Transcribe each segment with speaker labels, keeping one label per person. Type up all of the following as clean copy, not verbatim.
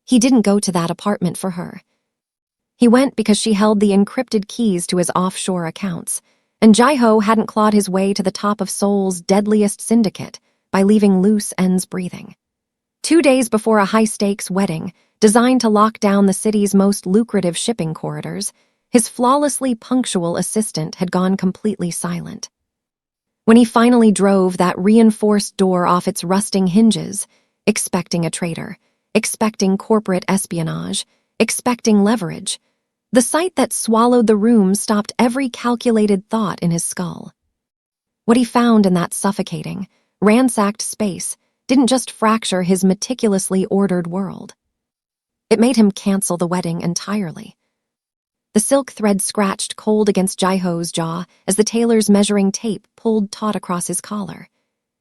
Speaker 1: He didn't go to that apartment for her. He went because she held the encrypted keys to his offshore accounts, and Jai-ho hadn't clawed his way to the top of Seoul's deadliest syndicate by leaving loose ends breathing. 2 days before a high-stakes wedding, designed to lock down the city's most lucrative shipping corridors, his flawlessly punctual assistant had gone completely silent. When he finally drove that reinforced door off its rusting hinges, expecting a traitor, expecting corporate espionage, expecting leverage, the sight that swallowed the room stopped every calculated thought in his skull. What he found in that suffocating, ransacked space didn't just fracture his meticulously ordered world. It made him cancel the wedding entirely. The silk thread scratched cold against Jai-ho's jaw as the tailor's measuring tape pulled taut across his collar.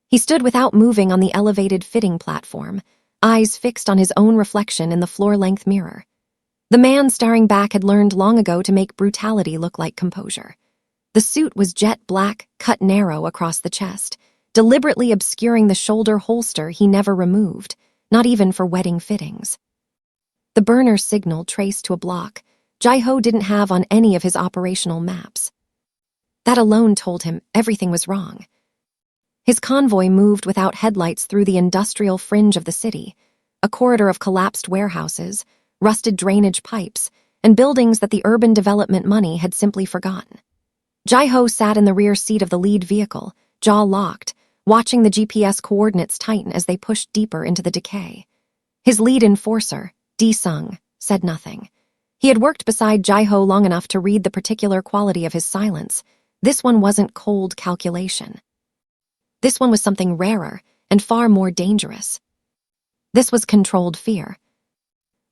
Speaker 1: He stood without moving on the elevated fitting platform, eyes fixed on his own reflection in the floor-length mirror. The man staring back had learned long ago to make brutality look like composure. The suit was jet black, cut narrow across the chest, deliberately obscuring the shoulder holster he never removed, not even for wedding fittings. The burner signal traced to a block Jai-ho didn't have on any of his operational maps. That alone told him everything was wrong. His convoy moved without headlights through the industrial fringe of the city, a corridor of collapsed warehouses, rusted drainage pipes, and buildings that the urban development money had simply forgotten. Jai-ho sat in the rear seat of the lead vehicle, jaw locked, watching the GPS coordinates tighten as they pushed deeper into the decay. His lead enforcer, D-sung, said nothing. He had worked beside Jai-ho long enough to read the particular quality of his silence. This one wasn't cold calculation. This one was something rarer and far more dangerous. This was controlled fear.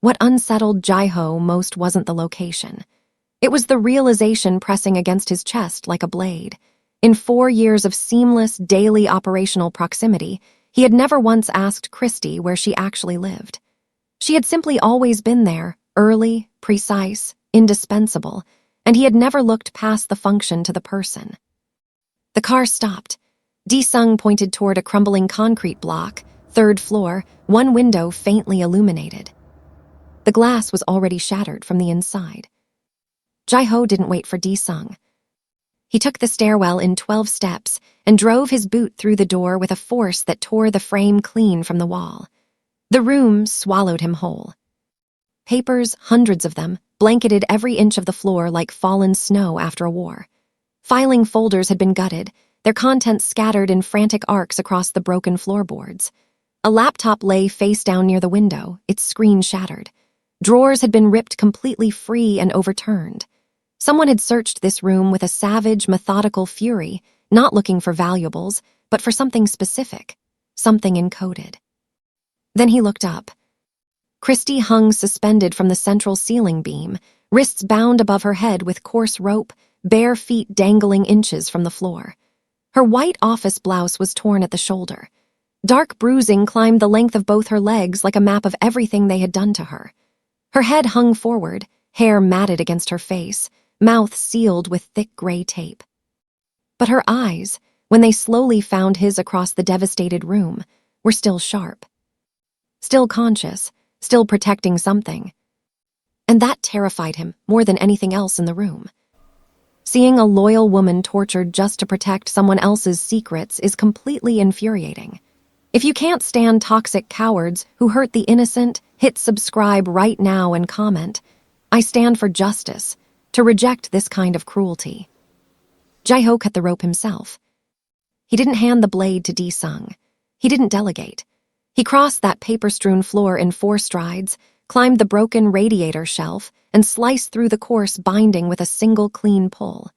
Speaker 1: What unsettled Jai-ho most wasn't the location. It was the realization pressing against his chest like a blade. In 4 years of seamless, daily operational proximity, he had never once asked Christy where she actually lived. She had simply always been there, early, precise, indispensable, and he had never looked past the function to the person. The car stopped. D-sung pointed toward a crumbling concrete block, 3rd floor, one window faintly illuminated. The glass was already shattered from the inside. Jai-ho didn't wait for D-sung. He took the stairwell in 12 steps and drove his boot through the door with a force that tore the frame clean from the wall. The room swallowed him whole. Papers, hundreds of them, blanketed every inch of the floor like fallen snow after a war. Filing folders had been gutted, their contents scattered in frantic arcs across the broken floorboards. A laptop lay face down near the window, its screen shattered. Drawers had been ripped completely free and overturned. Someone had searched this room with a savage, methodical fury, not looking for valuables, but for something specific, something encoded. Then he looked up. Christy hung suspended from the central ceiling beam, wrists bound above her head with coarse rope, bare feet dangling inches from the floor. Her white office blouse was torn at the shoulder. Dark bruising climbed the length of both her legs like a map of everything they had done to her. Her head hung forward, hair matted against her face, mouth sealed with thick gray tape. But her eyes, when they slowly found his across the devastated room, were still sharp. Still conscious, still protecting something. And that terrified him more than anything else in the room. Seeing a loyal woman tortured just to protect someone else's secrets is completely infuriating. If you can't stand toxic cowards who hurt the innocent, hit subscribe right now and comment, "I stand for justice," to reject this kind of cruelty. Jai-ho cut the rope himself. He didn't hand the blade to D-sung. He didn't delegate. He crossed that paper-strewn floor in 4 strides, climbed the broken radiator shelf, and sliced through the coarse binding with a single clean pull.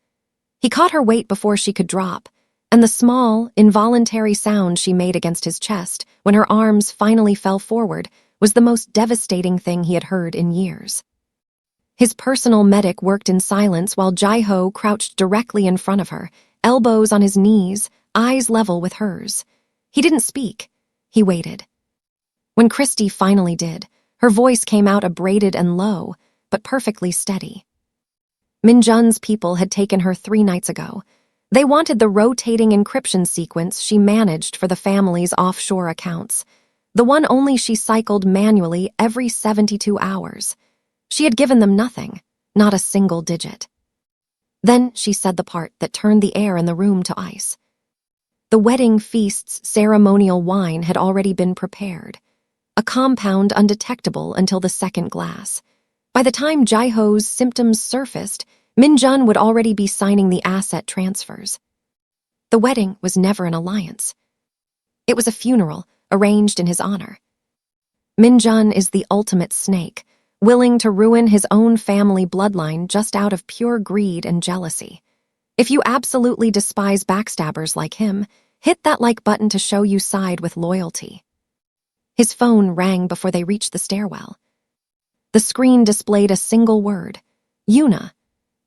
Speaker 1: He caught her weight before she could drop, and the small, involuntary sound she made against his chest when her arms finally fell forward was the most devastating thing he had heard in years. His personal medic worked in silence while Jai-ho crouched directly in front of her, elbows on his knees, eyes level with hers. He didn't speak. He waited. When Christy finally did, her voice came out abraded and low, but perfectly steady. Minjun's people had taken her 3 nights ago. They wanted the rotating encryption sequence she managed for the family's offshore accounts. the one only she cycled manually every 72 hours. She had given them nothing, not a single digit. Then she said the part that turned the air in the room to ice. The wedding feast's ceremonial wine had already been prepared, a compound undetectable until the second glass. By the time Jaiho's symptoms surfaced, Minjun would already be signing the asset transfers. The wedding was never an alliance. It was a funeral, arranged in his honor. Minjun is the ultimate snake, willing to ruin his own family bloodline just out of pure greed and jealousy. If you absolutely despise backstabbers like him, hit that like button to show you side with loyalty. His phone rang before they reached the stairwell. The screen displayed a single word, Yuna.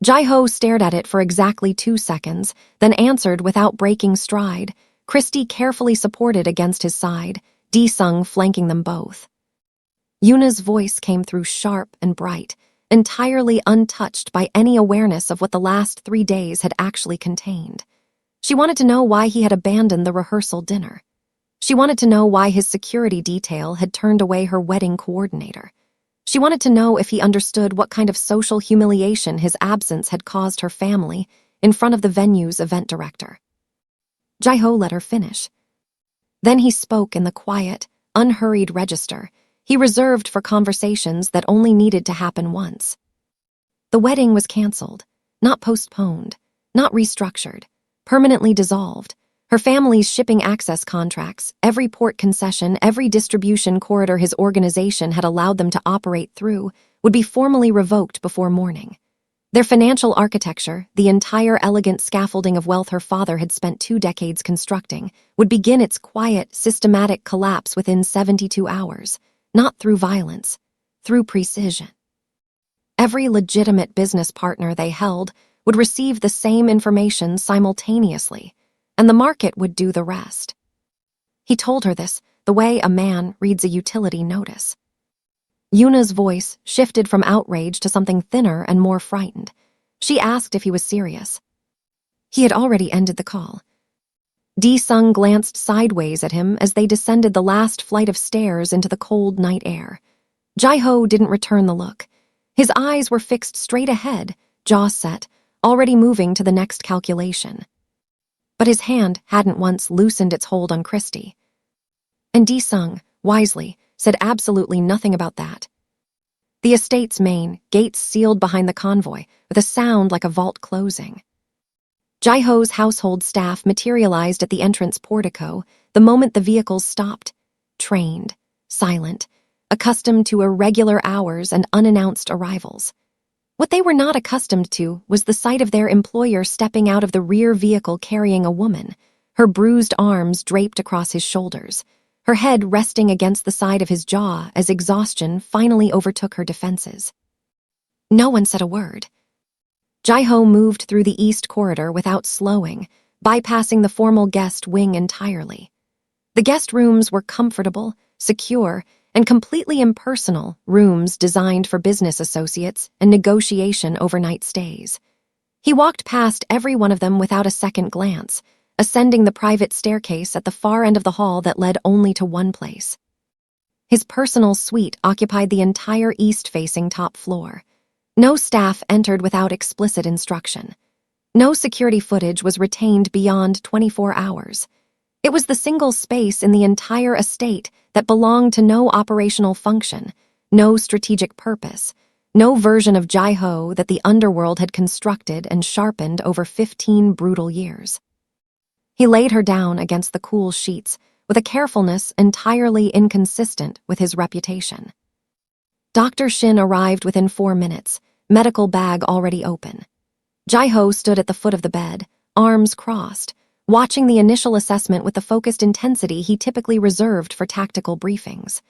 Speaker 1: Jaiho stared at it for exactly 2 seconds, then answered without breaking stride, Christy carefully supported against his side, Di-sung flanking them both. Yuna's voice came through sharp and bright, entirely untouched by any awareness of what the last 3 days had actually contained. She wanted to know why he had abandoned the rehearsal dinner. She wanted to know why his security detail had turned away her wedding coordinator. She wanted to know if he understood what kind of social humiliation his absence had caused her family in front of the venue's event director. Jaiho let her finish. Then he spoke in the quiet, unhurried register he reserved for conversations that only needed to happen once. The wedding was canceled, not postponed, not restructured, permanently dissolved. Her family's shipping access contracts, every port concession, every distribution corridor his organization had allowed them to operate through, would be formally revoked before morning. Their financial architecture, the entire elegant scaffolding of wealth her father had spent 2 decades constructing, would begin its quiet, systematic collapse within 72 hours, not through violence, through precision. Every legitimate business partner they held would receive the same information simultaneously, and the market would do the rest. He told her this the way a man reads a utility notice. Yuna's voice shifted from outrage to something thinner and more frightened. She asked if he was serious. He had already ended the call. Di-sung glanced sideways at him as they descended the last flight of stairs into the cold night air. Jaiho didn't return the look. His eyes were fixed straight ahead, jaw set, already moving to the next calculation. But his hand hadn't once loosened its hold on Christy. And Di-sung, wisely, said absolutely nothing about that. The estate's main, gates sealed behind the convoy, with a sound like a vault closing. Jaiho's household staff materialized at the entrance portico the moment the vehicles stopped, trained, silent, accustomed to irregular hours and unannounced arrivals. What they were not accustomed to was the sight of their employer stepping out of the rear vehicle carrying a woman, her bruised arms draped across his shoulders, her head resting against the side of his jaw as exhaustion finally overtook her defenses. No one said a word. Jaiho moved through the east corridor without slowing, bypassing the formal guest wing entirely. The guest rooms were comfortable, secure, and completely impersonal rooms designed for business associates and negotiation overnight stays. He walked past every one of them without a second glance, ascending the private staircase at the far end of the hall that led only to one place. His personal suite occupied the entire east-facing top floor. No staff entered without explicit instruction. No security footage was retained beyond 24 hours. It was the single space in the entire estate that belonged to no operational function, no strategic purpose, no version of Jaiho that the underworld had constructed and sharpened over 15 brutal years. He laid her down against the cool sheets with a carefulness entirely inconsistent with his reputation. Dr. Shin arrived within 4 minutes, medical bag already open. Jaiho stood at the foot of the bed, arms crossed, watching the initial assessment with the focused intensity he typically reserved for tactical briefings.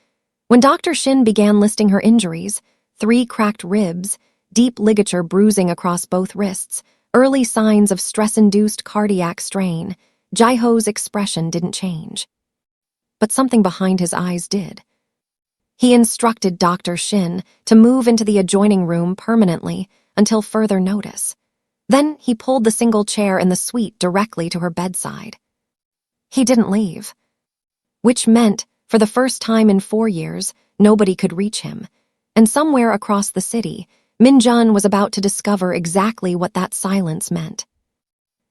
Speaker 1: When Dr. Shin began listing her injuries, 3 cracked ribs, deep ligature bruising across both wrists, early signs of stress-induced cardiac strain, Jaiho's expression didn't change. But something behind his eyes did. He instructed Dr. Shin to move into the adjoining room permanently until further notice. Then he pulled the single chair in the suite directly to her bedside. He didn't leave. Which meant, For the first time in 4 years, nobody could reach him. And somewhere across the city, Min-jun was about to discover exactly what that silence meant.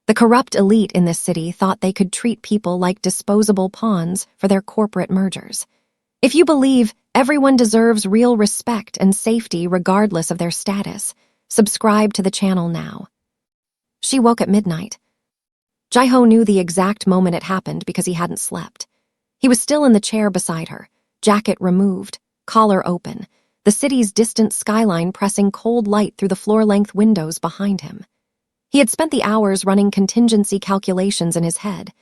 Speaker 1: The corrupt elite in this city thought they could treat people like disposable pawns for their corporate mergers. If you believe everyone deserves real respect and safety regardless of their status, subscribe to the channel now. She woke at midnight. Jae-ho knew the exact moment it happened because he hadn't slept. He was still in the chair beside her, jacket removed, collar open, the city's distant skyline pressing cold light through the floor-length windows behind him. He had spent the hours running contingency calculations in his head,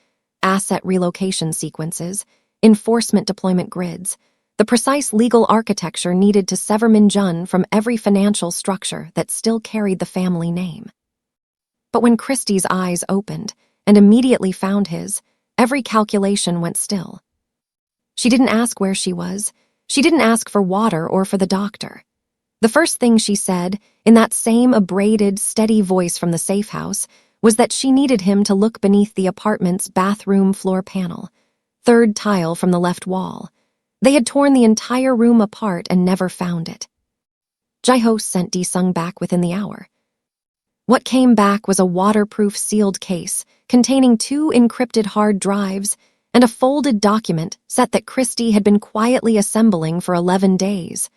Speaker 1: asset relocation sequences, enforcement deployment grids, the precise legal architecture needed to sever Min-jun from every financial structure that still carried the family name. But when Christie's eyes opened and immediately found his, every calculation went still. She didn't ask where she was. She didn't ask for water or for the doctor. The first thing she said, in that same abraded, steady voice from the safe house, was that she needed him to look beneath the apartment's bathroom floor panel, third tile from the left wall. They had torn the entire room apart and never found it. Jae-ho sent Di-sung back within the hour. What came back was a waterproof sealed case containing 2 encrypted hard drives and a folded document set that Christie had been quietly assembling for 11 days,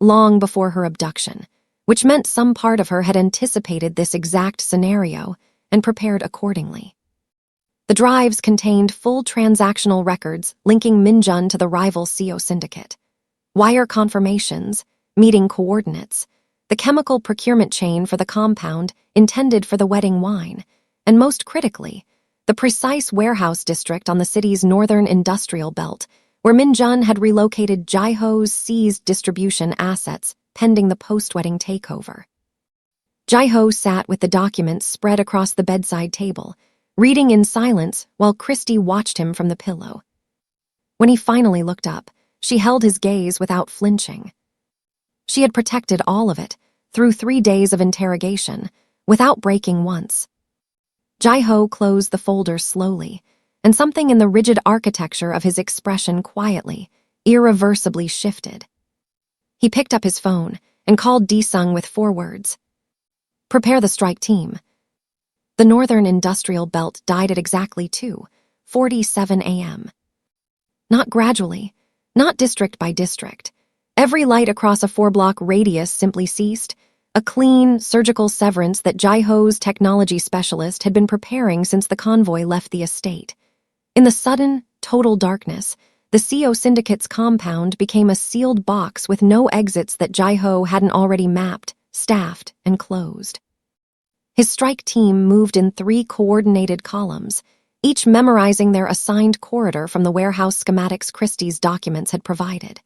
Speaker 1: long before her abduction, which meant some part of her had anticipated this exact scenario and prepared accordingly. The drives contained full transactional records linking Min-jun to the rival CO syndicate, wire confirmations, meeting coordinates, the chemical procurement chain for the compound intended for the wedding wine, and most critically, the precise warehouse district on the city's northern industrial belt, where Min-jun had relocated Jae-ho's seized distribution assets pending the post-wedding takeover. Jae-ho sat with the documents spread across the bedside table, reading in silence while Christie watched him from the pillow. When he finally looked up, she held his gaze without flinching. She had protected all of it, through 3 days of interrogation, without breaking once. Jae-ho closed the folder slowly, and something in the rigid architecture of his expression quietly, irreversibly shifted. He picked up his phone and called Di-sung with 4 words. "Prepare the strike team." The northern industrial belt died at exactly 2:47 a.m. Not gradually, not district by district. Every light across a 4-block radius simply ceased, a clean, surgical severance that Jae-ho's technology specialist had been preparing since the convoy left the estate. In the sudden, total darkness, the CO syndicate's compound became a sealed box with no exits that Jae-ho hadn't already mapped, staffed, and closed. His strike team moved in 3 coordinated columns, each memorizing their assigned corridor from the warehouse schematics Christie's documents had provided.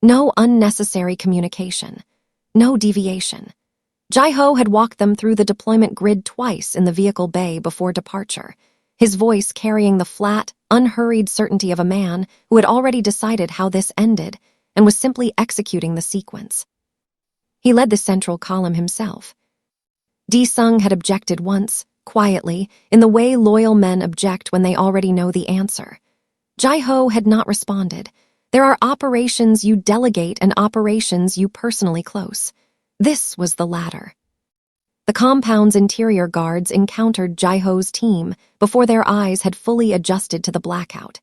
Speaker 1: No unnecessary communication. No deviation. Jae-ho had walked them through the deployment grid twice in the vehicle bay before departure, his voice carrying the flat, unhurried certainty of a man who had already decided how this ended and was simply executing the sequence. He led the central column himself. Di-sung had objected once, quietly, in the way loyal men object when they already know the answer. Jae-ho had not responded. There are operations you delegate and operations you personally close. This was the latter. The compound's interior guards encountered Jae-ho's team before their eyes had fully adjusted to the blackout.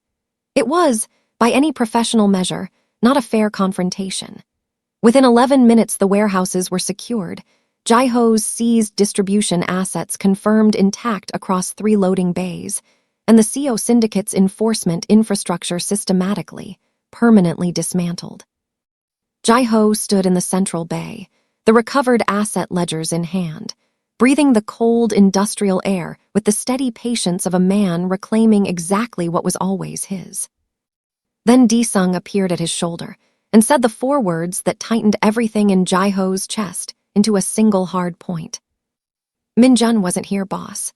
Speaker 1: It was, by any professional measure, not a fair confrontation. Within 11 minutes the warehouses were secured, Jae-ho's seized distribution assets confirmed intact across 3 loading bays, and the CO syndicate's enforcement infrastructure systematically, permanently dismantled. Jae-ho stood in the central bay, the recovered asset ledgers in hand, breathing the cold industrial air with the steady patience of a man reclaiming exactly what was always his. Then Di-sung appeared at his shoulder and said the 4 words that tightened everything in Jae-ho's chest into a single hard point. "Min-jun wasn't here, boss."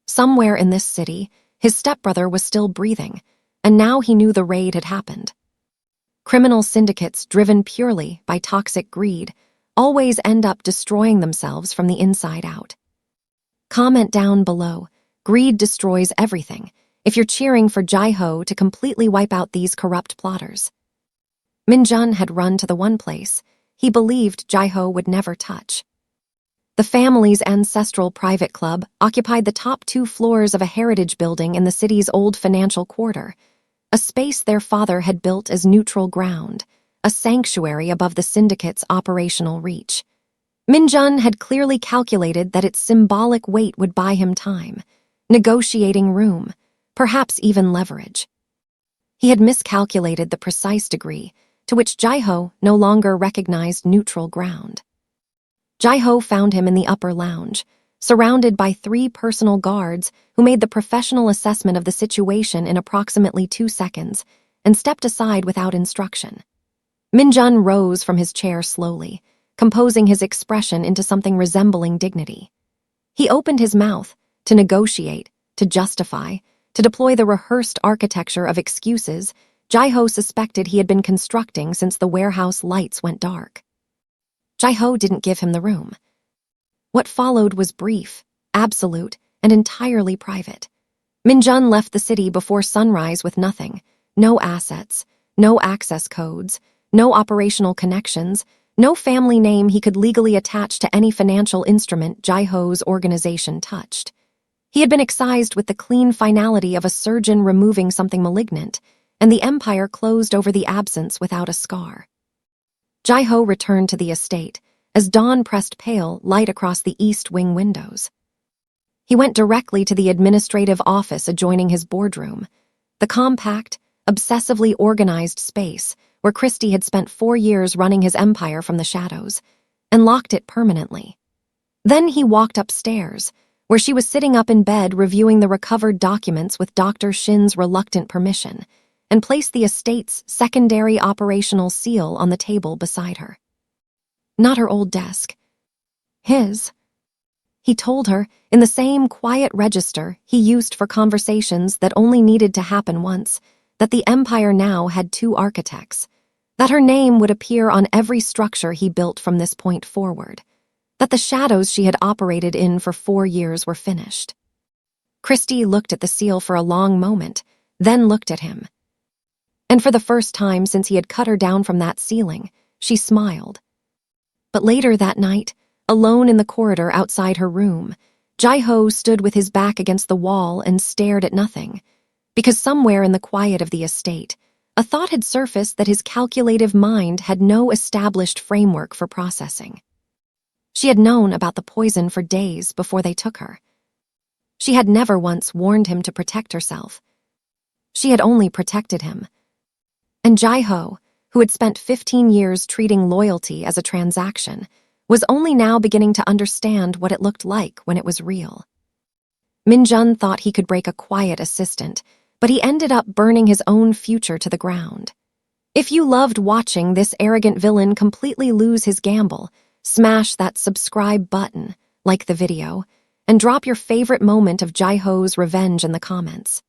Speaker 1: Somewhere in this city, his stepbrother was still breathing, and now he knew the raid had happened. Criminal syndicates driven purely by toxic greed always end up destroying themselves from the inside out. Comment down below. Greed destroys everything, if you're cheering for Jai-ho to completely wipe out these corrupt plotters. Min-jun had run to the one place he believed Jai-ho would never touch. The family's ancestral private club occupied the top 2 floors of a heritage building in the city's old financial quarter, a space their father had built as neutral ground, a sanctuary above the syndicate's operational reach. Min-jun had clearly calculated that its symbolic weight would buy him time, negotiating room, perhaps even leverage. He had miscalculated the precise degree to which Jai-ho no longer recognized neutral ground. Jai-ho found him in the upper lounge, surrounded by 3 personal guards who made the professional assessment of the situation in approximately 2 seconds and stepped aside without instruction. Min-jun rose from his chair slowly, composing his expression into something resembling dignity. He opened his mouth to negotiate, to justify, to deploy the rehearsed architecture of excuses Jai-ho suspected he had been constructing since the warehouse lights went dark. Jai-ho didn't give him the room. What followed was brief, absolute, and entirely private. Min-jun left the city before sunrise with nothing, no assets, no access codes, no operational connections, no family name he could legally attach to any financial instrument Jai-ho's organization touched. He had been excised with the clean finality of a surgeon removing something malignant, and the empire closed over the absence without a scar. Jai-ho returned to the estate as dawn pressed pale light across the east wing windows. He went directly to the administrative office adjoining his boardroom, the compact, obsessively organized space where Christie had spent 4 years running his empire from the shadows, and locked it permanently. Then he walked upstairs, where she was sitting up in bed reviewing the recovered documents with Dr. Shin's reluctant permission, and placed the estate's secondary operational seal on the table beside her. Not her old desk. His. He told her, in the same quiet register he used for conversations that only needed to happen once, that the empire now had 2 architects, that her name would appear on every structure he built from this point forward, that the shadows she had operated in for 4 years were finished. Christie looked at the seal for a long moment, then looked at him. And for the first time since he had cut her down from that ceiling, she smiled. But later that night, alone in the corridor outside her room, Jai-ho stood with his back against the wall and stared at nothing, because somewhere in the quiet of the estate, a thought had surfaced that his calculative mind had no established framework for processing. She had known about the poison for days before they took her. She had never once warned him to protect herself. She had only protected him. And Jai-ho, who had spent 15 years treating loyalty as a transaction, was only now beginning to understand what it looked like when it was real. Min-jun thought he could break a quiet assistant, but he ended up burning his own future to the ground. If you loved watching this arrogant villain completely lose his gamble, smash that subscribe button, like the video, and drop your favorite moment of Jai-ho's revenge in the comments.